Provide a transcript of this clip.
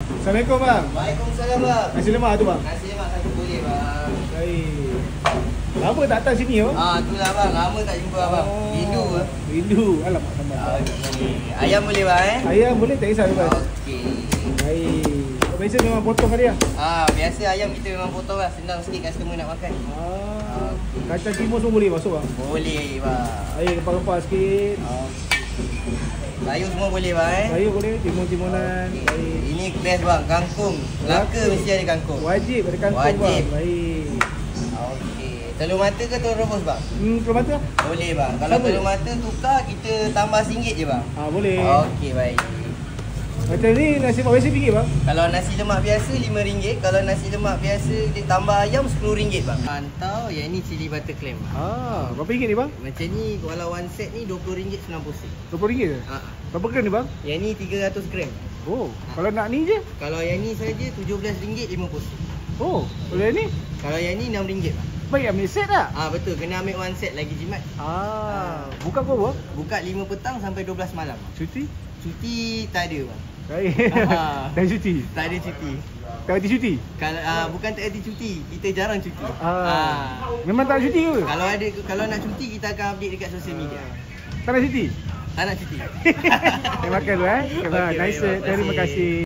Assalamualaikum bang. Waalaikumsalam bang. Nasi lemak tu bang. Nasi lemak satu boleh bang. Baik. Lama tak datang sini bang? Itulah bang. Lama tak jumpa abang. Rindu bang. Rindu. Alamak sambal. Ayam boleh bang Ayam boleh tak kisah tu bang. Okey. Baik. Biasa memang potong kali lah? Biasa ayam kita memang potong lah. Senang sikit customer nak makan. Kacang timus pun boleh masuk bang? Boleh bang. Air rempah-rempah sikit. Sayur semua boleh bang Sayur boleh, timun-timunan. Baik. Ini best bang, kangkung. Melaka mesti ada kangkung. Wajib ada kangkung bang. Wajib. Baik. Okey. Telur mata ke telur rebus bang? Telur mata? Boleh bang. Kalau telur mata tukar kita tambah RM1 je bang. Boleh. Okey baik. Macam ni nasi lemak biasa RM1 bang? Kalau nasi lemak biasa RM5. Kalau nasi lemak biasa dia tambah ayam RM10 bang. Pantau yang ni cili butter clam. Berapa ringgit ni bang? Macam ni kalau one set ni RM20 90 sen. RM20 je? Berapa gram ni bang? Yang ni 300 gram. Kalau nak ni je? Kalau yang ni saja RM17 50 sen. Kalau yang ni? Kalau yang ni RM6 bang. Baik ambil set tak? Betul, kena ambil one set lagi jimat. Buka pukul berapa? Buka 5 petang sampai 12 malam. Cuti? Cuti tak ada bang. Baik. Tak cuti? Tak ada cuti. Tak ada cuti? Kalau bukan tak ada cuti, kita jarang cuti. Memang tak ada cuti ke? Kalau nak cuti kita akan update dekat social media. Tak ada cuti? Tak nak cuti. Terima kasih. Nice. Terima kasih.